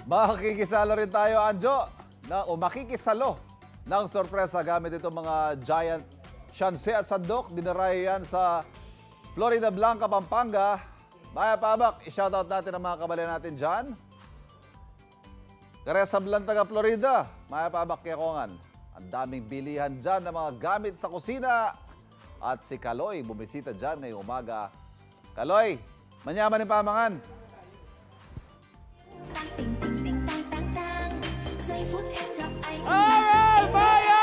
Makikisalo rin tayo, Anjo, makikisalo ng sorpresa gamit itong mga giant shanse at sandok. Dinarayo yan sa Florida Blanca, Pampanga. Maya Pabak, i-shoutout natin ang mga kabalan natin dyan. Teresa Blantaga, Florida. Maya Pabak, Kekongan. Ang daming bilihan dyan ng mga gamit sa kusina. At si Kaloy, bumisita dyan ngayong umaga. Kaloy, manyaman yung pamangan. Alright, Maya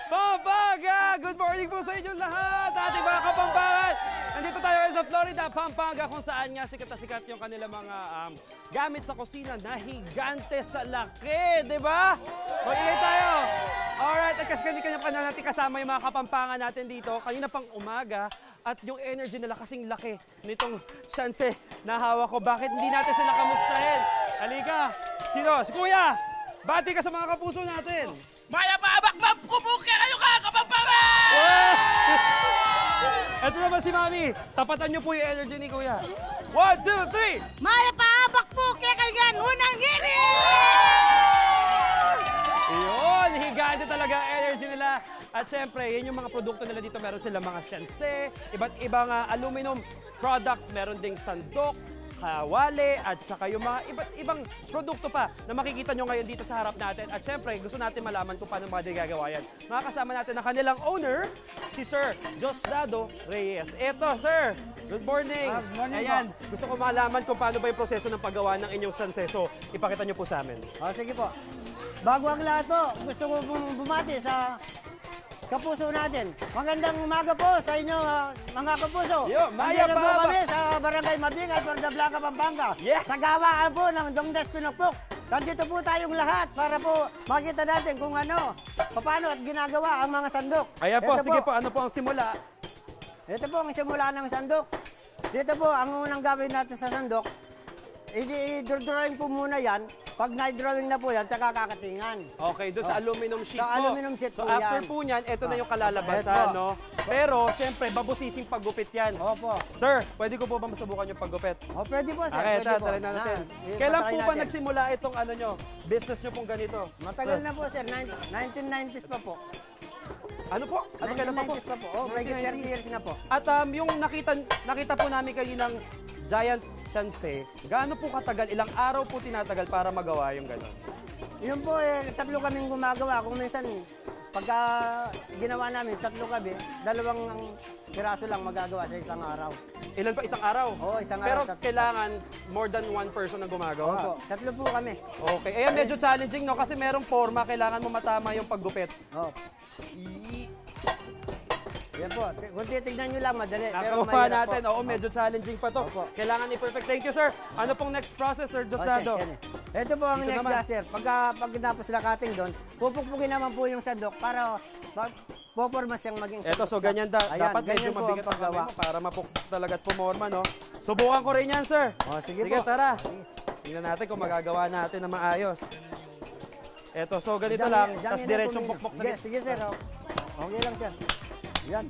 Pampanga! Good morning po sa inyong lahat, ating mga kapampangan! Nandito tayo sa Florida, Pampanga, kung saan nga sikat na sikat yung kanilang mga gamit sa kusina na higante sa laki, di ba? Mag-ingay tayo! Alright, at kasi kanya-kanya pa natin kasama yung mga kapampangan natin dito. Kanina pang umaga, at yung energy nila kasing laki nitong shanse na hawak ko. Bakit hindi natin sila kamustahin? Halika! Sino? Si Kuya! Bati ka sa mga kapuso natin! Maya Pabak! Mapupuke kayo ka, kapampangan! Ito naman si Mami. Tapatan niyo po yung energy ni Kuya. 1, 2, 3! Maya Pabak po, kaya kayo unang giri! Iyon, higante talaga ang energy nila. At syempre, yun yung mga produkto nila dito. Meron silang mga shanse, iba't ibang aluminum products. Meron ding sandok, kawali, at saka yung mga iba't ibang produkto pa na makikita nyo ngayon dito sa harap natin. At syempre, gusto natin malaman kung paano mga gagawa yan. Makakasama natin ang kanilang owner, si Sir Diosdado Reyes. Eto, Sir! Good morning! Ayan, gusto ko malaman kung paano ba yung proseso ng paggawa ng inyong shanse. So, ipakita nyo po sa amin. Sige po. Bago ang lahat po, gusto ko bumati sa kapuso natin. Magandang umaga po sa inyo, mga kapuso. Yo, Maya Nandito po Pabak. kami sa Barangay Mabingay, Florida Blanca, Pampanga. Yes. Sa gawaan po ng Dongdes Pinupok. Nandito po tayong lahat para po makita natin kung ano, paano at ginagawa ang mga sandok. Ayan po, Ito sige po, ano po ang simula? Ito po ang simula ng sandok. Dito po, ang unang gawin natin sa sandok, i-drawing po muna yan. Pag na-drawing na po yan, tsaka kakatingan. Okay, doon sa aluminum sheet Sa po. aluminum sheet so po after yan. po niyan, ito na yung kalalabasan, Eto. no? Pero, siyempre, babusising paggupit yan. Opo. Sir, pwede ko po ba masubukan yung paggupit? O, pwede po, sir. Okay, Pwede po. tara na natin. Yan, Kailan po patayin ba natin. nagsimula itong ano nyo, business nyo pong ganito? Matagal na po, sir. 1990s pa po. Ano po? Ano kailan pa po? 1990s pa po. Oh, may 30 years na po. At yung nakita po namin kaninang giant shanse, gaano po katagal, ilang araw po tinatagal para magawa yung gano'n? Yun po, tatlo kaming gumagawa. Kung minsan, pagka ginawa namin, tatlo kami, dalawang piraso lang magagawa sa isang araw. Ilan pa? Isang araw? Oo, isang Pero araw. kailangan more than one person ang gumagawa? Opo, tatlo po kami. Okay. Ayan, medyo challenging, no? Kasi merong forma, kailangan mo matama yung paggupit. Oh. Yan po. Kung titignan nyo lang, madali. Pero Nakakuha mahirap natin. po. Oo, medyo challenging pa to. Opo. Kailangan i-perfect. Thank you, sir. Ano pong next process, Sir Diosdado? Ito po ang Dito next naman. sir. Pag natapos na cutting doon, pupukpukin naman po yung sandok para poporma siyang maging Eto, so ganyan Ayan, dapat medyo ganyan po ang mabigat ang paggawa. kamay mo para mapukpok talaga at pumorma, no? Subukan ko rin yan, sir. Oh, sige po. tara. Tingnan natin kung magagawa natin na maayos. Eto, so ganito lang, tas diretsong pukpok na rin. Sige sir. Okay lang sir. Yan.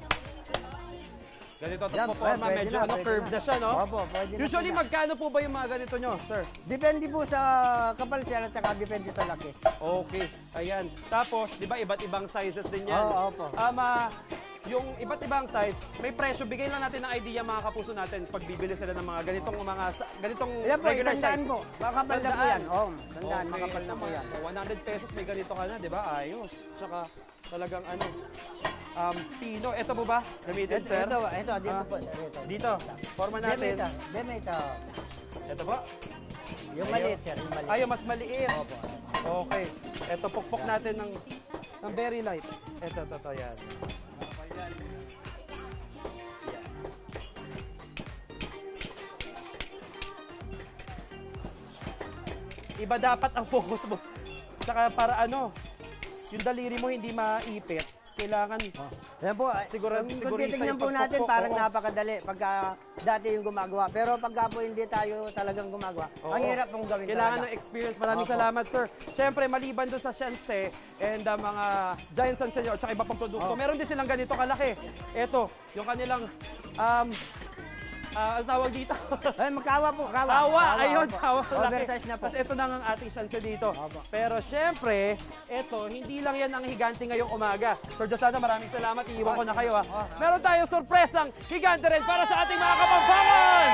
Ganito, Yan, tapos puporma, pwede medyo na, pwede curved na siya, no? Opo, pwede na Usually, po na. magkano po ba yung mga ganito nyo, sir? Depende po sa kapal sir at saka depende sa laki. Okay, ayan. Tapos, di ba, iba't ibang sizes din yan? Oo, opo. Yung iba't ibang size, may presyo. Bigay lang natin ng idea mga kapuso natin pag bibili sila ng mga ganitong Yan po, regular 100 size. po. Makapal na po yan. Oo, 100, Okay, makapal na po yan. So, 100 pesos may ganito ka na, di ba? Ayos. Tsaka talagang pino. Ito po ba? Gamitin, sir? Ito, dito po. Dito. Forma natin. Dito. Ito po. Yung maliit sir, yung maliit. Ay, yung mas maliit. Okay. Ito, pukpok natin ng very light. Ito, yan. Iba dapat ang focus mo. Tsaka para yung daliri mo hindi maipit. Kailangan, Yan po, Sigurita kung titignan yung po natin, pagpukpok, parang oo. napakadali pagka dati yung gumagawa. Pero pagka po hindi tayo talagang gumagawa, ang hirap pong gawin kailangan talaga. ng experience. Maraming Opo. salamat, sir. Siyempre, maliban doon sa shanse and mga giant shanse nyo at saka iba pang produkto, meron din silang ganito kalaki. Ito, yung kanilang Ang tawag dito. Ay, magkawa po, kawa. Tawa, ayun, opo. tawa. Oversize na po. Tapos ito na ang ating chance dito. Opo. Pero syempre, ito, hindi lang yan ang higante ngayong umaga. Sir Josana, maraming salamat. Iiwan ko na kayo ha. Meron tayong sorpresang higante rin para sa ating mga Kapampangan!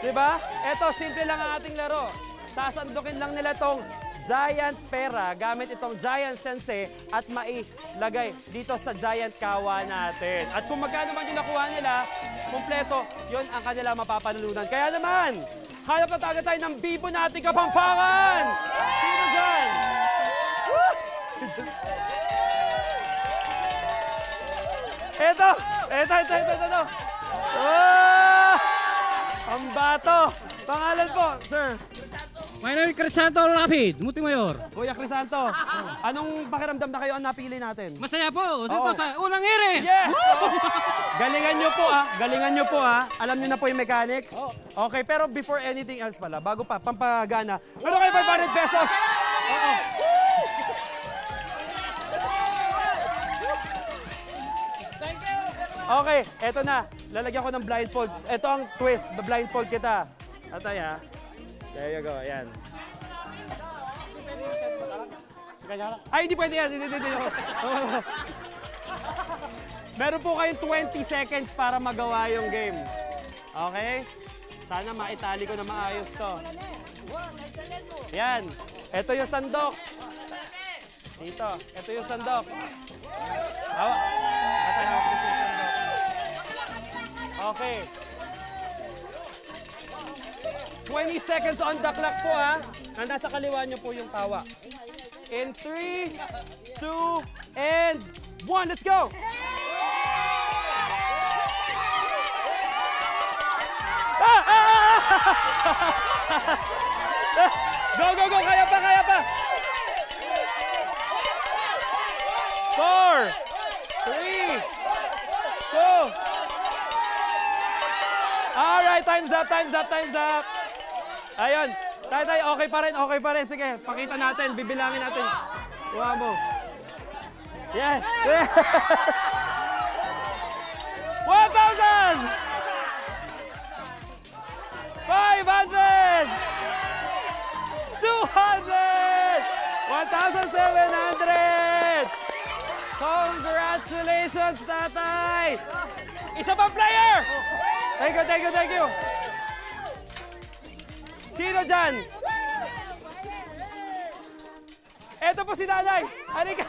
Diba? Ito, simple lang ang ating laro. Sasandukin lang nila tong giant pera gamit itong giant sense at mailagay dito sa giant kawa natin. At kung magkano man yung nakuha nila, kumpleto, yun ang kanila mapapanalunan. Kaya naman, hanap na tayo ng bibo nating Kapampangan! Sino dyan? Ito! Oh! Ang bato! Pangalan po, sir. My name is Crisanto Rapid, Muting Mayor. Kuya Crisanto, anong pakiramdam na kayo ang napili natin? Masaya po, dito Oo. sa unang hirit. Yes! Galingan nyo po galingan nyo po Alam nyo na po yung mechanics. Okay, pero before anything else pala, bago pa, pampagana, ano kayo 500 pesos? Oo. Okay, eto na. Lalagyan ko ng blindfold. Ito ang twist, blindfold kita. Atay ha. There you go, ayan. Ay, hindi pwede yan. Hindi. Meron po kayong 20 seconds para magawa yung game. Okay? Sana maitali ko na maayos to. Yan. Ito yung sandok. Dito. Ito yung sandok. Hawak. Atay, hawak ko yung sandok. Okay. 20 seconds on the clock po Nasa kaliwa niyo po yung tawa. In 3, 2, and 1. Let's go! Go! Kaya pa! 4, 3, 2. Alright, time's up. Ayun. Tay, okay pa rin. Sige, pakita natin, bibilangin natin. Kuha mo. Yeah. 1,000! 500! 200! 1,700! Congratulations, tatay! Isa pang player! Thank you. Sino dyan? Eto po si nanay. Halika.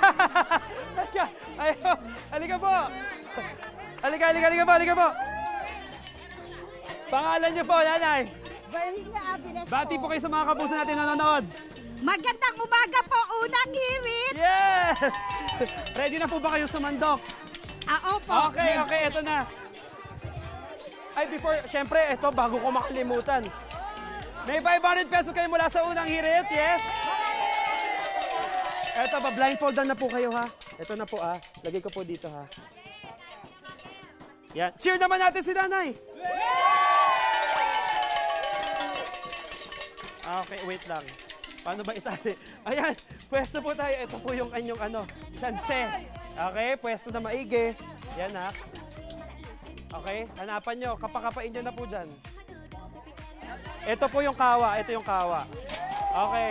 Halika po. Halika po. Pangalan niyo po, nanay. Berlina Abiles Bati po kayo sa mga kapuso natin nanonood. Magandang umaga po, unang hirit. Yes! Ready na po ba kayo sumandok? Opo. Okay, eto na. Ay, syempre, eto, bago ko makalimutan. May 500 pesos kayo mula sa unang hirit, yes? Eto, blindfoldan na po kayo, ha? Eto na po, lagay ko po dito, ha? Yan. Cheer naman natin si nanay! Okay, wait lang. Paano ba itali? Ayan, pwesto po tayo. Ito po yung kanyang chance. Okay, pwesto na maigi. Yan, ha? Okay, hanapan nyo. Kapakapain nyo na po dyan. Ito po yung kawa. Okay.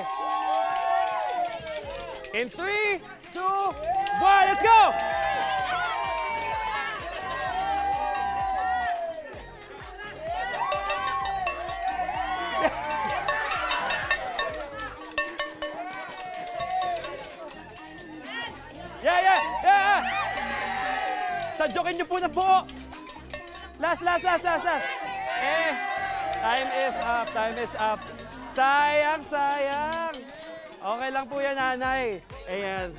In 3, 2, 1, let's go! Yeah! Sadyokin nyo po na buo. Last. Time is up. Sayang. Okay lang po yan, nanay. Ayan.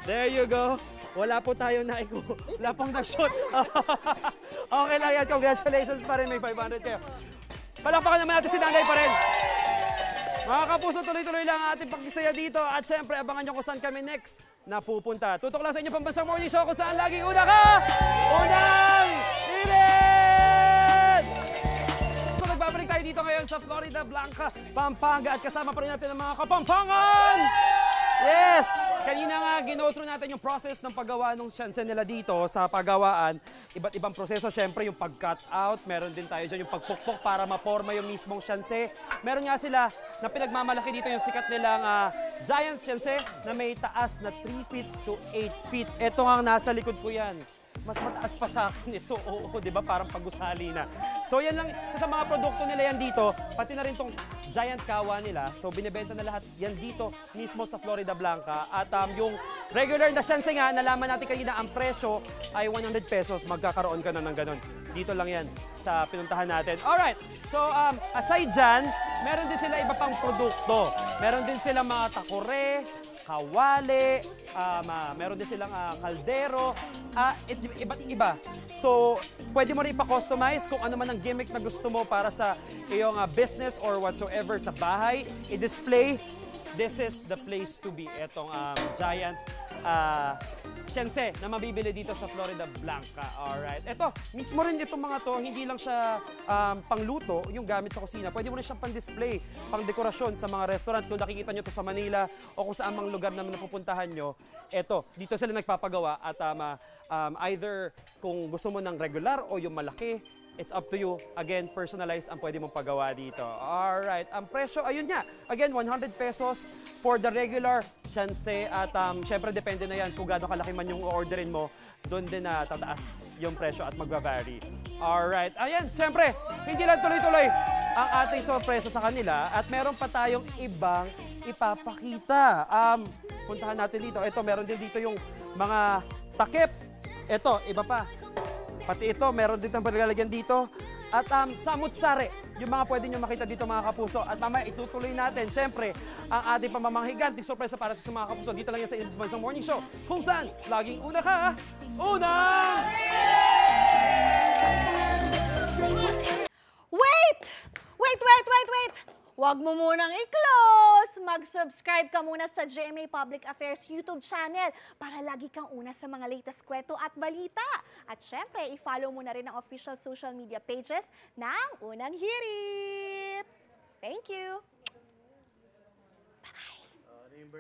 There you go. Wala po tayo wala pong nag-shoot. Okay lang yan. Congratulations pa rin. May 500 kayo. Palakpakan naman natin si nanay pa rin. Mga kapuso, tuloy-tuloy lang ang ating pagkisaya dito. At syempre, abangan nyo kung saan kami next napupunta. Tutok lang sa inyo pambansang morning show kung saan laging una ka! Unang hirit! So, nagbabalik tayo dito ngayon sa Florida Blanca, Pampanga. At kasama pa rin natin ang mga Kapampangan! Yes! Kanina nga, gino through natin yung process ng paggawa ng shanse nila dito sa paggawaan. Iba't ibang proseso, syempre yung pag-cut out. Meron din tayo dyan yung pagpukpok para maporma yung mismong shanse. Meron nga sila na pinagmamalaki dito yung sikat nilang giant shanse na may taas na 3 feet to 8 feet. Ito nga nasa likod ko yan. Mas mataas pa sa akin ito. Oo, di ba? Parang pagusali na. So yan lang, sa mga produkto nila yan dito, pati na rin tong giant kawa nila. So binibenta na lahat yan dito mismo sa Florida Blanca. At yung regular na shanse nga, nalaman natin kanina ang presyo ay 100 pesos. Magkakaroon ka na ng ganun. Dito lang yan sa pinuntahan natin. Alright, so aside dyan, meron din sila iba pang produkto. Meron din sila mga takore, kawali, meron din silang kaldero, iba't iba. So, pwede mo rin ipa-customize kung ano man ang gimmick na gusto mo para sa iyong business or whatsoever sa bahay. I-display, this is the place to be. Itong giant shanse na mabibili dito sa Florida Blanca. Alright. Ito, mismo rin itong mga to, hindi lang siya pangluto, yung gamit sa kusina. Pwede mo rin siyang pang-display, pang-dekorasyon sa mga restaurant. Kung nakikita nyo to sa Manila o kung saan mang lugar na napupuntahan nyo, ito, dito sila nagpapagawa at either kung gusto mo ng regular o yung malaki, it's up to you. Again, personalized ang pwede mong pagawa dito. Alright. Ang presyo, ayun nga. Again, 100 pesos for the regular shanse. At syempre, depende na yan kung gaano kalaki man yung orderin mo. Doon din na tataas yung presyo at magbavari. Alright. Ayan, syempre, hindi lang tuloy-tuloy ang ating sorpresa sa kanila. At meron pa tayong ibang ipapakita. Puntahan natin dito. Ito, meron din dito yung mga takip. Ito, iba pa. Pati ito, meron din ang paglalagyan dito. At samut-sari, yung mga pwede nyo makita dito mga kapuso. At mamaya itutuloy natin, syempre, ang ating pamamanghiganting sorpresa para sa mga kapuso. Dito lang yan sa Influencer Morning Show. Kung saan, laging una ka, unang! Wait! Wait! Huwag mo munang i-close! Mag-subscribe ka muna sa GMA Public Affairs YouTube channel para lagi kang una sa mga latest kwento at balita. At syempre, i-follow mo na rin ang official social media pages ng Unang Hirit. Thank you!